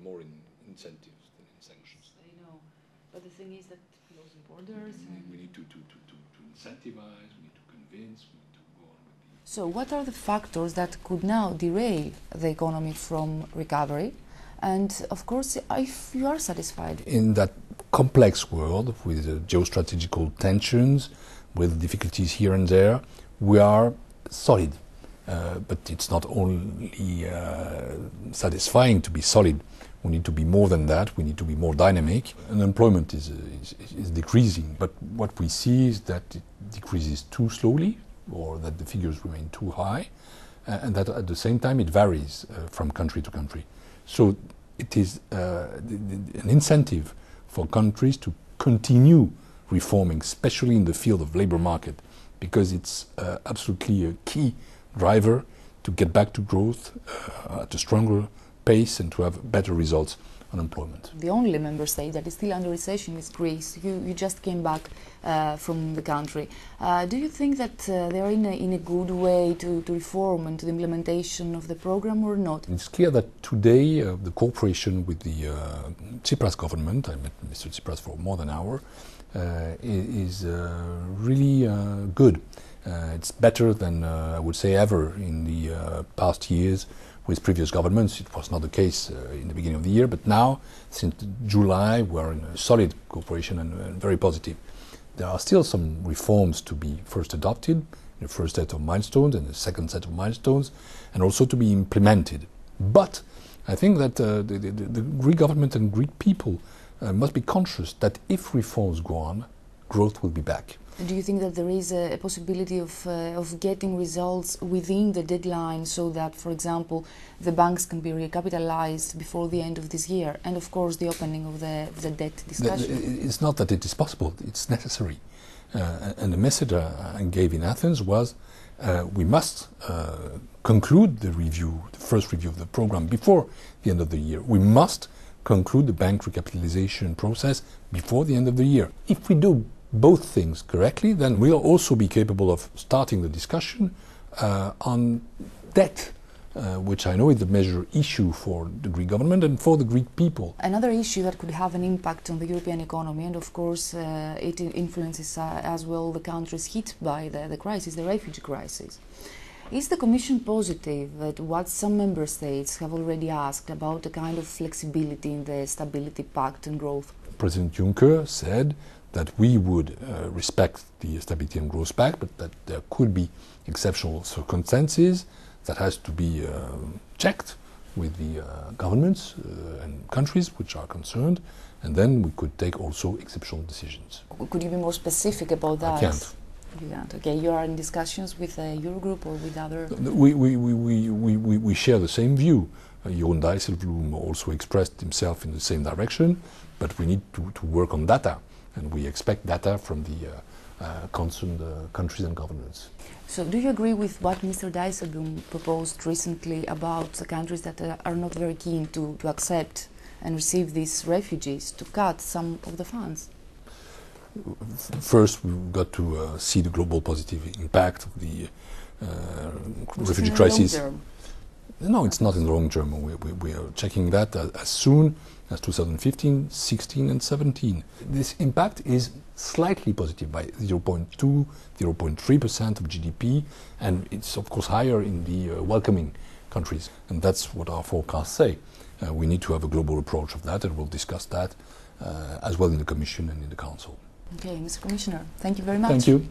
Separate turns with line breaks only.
more in incentives than in sanctions.
I know, but the thing is that closing borders.
We need to incentivize, we need to convince, we need to go on with the...
So what are the factors that could now derail the economy from recovery? And of course, if you are satisfied.
In that complex world with geostrategical tensions, with difficulties here and there, we are solid. But it's not only satisfying to be solid. We need to be more than that. We need to be more dynamic. Unemployment is decreasing, but what we see is that it decreases too slowly, or that the figures remain too high, and that at the same time it varies from country to country. So it is an incentive for countries to continue reforming, especially in the field of labor market, because it's absolutely a key driver to get back to growth at a stronger pace and to have better results on employment.
The only member state that is still under recession is Greece. You just came back from the country. Do you think that they are in a good way to reform and to the implementation of the program or not?
It's clear that today the cooperation with the Tsipras government, I met Mr. Tsipras for more than an hour, is really good. It's better than I would say ever in the past years with previous governments. It was not the case in the beginning of the year, but now, since July, we are in a solid cooperation and very positive. There are still some reforms to be first adopted, the first set of milestones and the second set of milestones, and also to be implemented. But I think that the Greek government and Greek people must be conscious that if reforms go on, growth will be back.
Do you think that there is a possibility of getting results within the deadline so that, for example, the banks can be recapitalized before the end of this year, and of course the opening of the debt discussion?
It's not that it is possible, it's necessary. And the message I gave in Athens was we must conclude the review, the first review of the program before the end of the year. We must conclude the bank recapitalization process before the end of the year. If we do both things correctly, then we'll also be capable of starting the discussion on debt, which I know is the major issue for the Greek government and for the Greek people.
Another issue that could have an impact on the European economy, and of course it influences as well the countries hit by the crisis, the refugee crisis. Is the Commission positive that what some member states have already asked about a kind of flexibility in the Stability Pact and Growth?
President Juncker said that we would respect the Stability and Growth Pact, but that there could be exceptional circumstances that has to be checked with the governments and countries which are concerned, and then we could take also exceptional decisions.
Could you be more specific about that?
I can't.
You can't. Okay, you are in discussions with Eurogroup or with other...
We share the same view. Jeroen Dijsselbloem also expressed himself in the same direction, but we need to work on data. And we expect data from the concerned countries and governments.
So do you agree with what Mr. Dijsselbloem proposed recently about the countries that are not very keen to accept and receive these refugees, to cut some of the funds?
First, we've got to see the global positive impact of the refugee crisis. No, it's not in the long term. We are checking that as soon as 2015, 16 and 17. This impact is slightly positive by 0.2, 0.3% of GDP, and it's of course higher in the welcoming countries. And that's what our forecasts say. We need to have a global approach of that, and we'll discuss that as well in the Commission and in the Council.
Okay, Mr. Commissioner, thank you very much.
Thank you.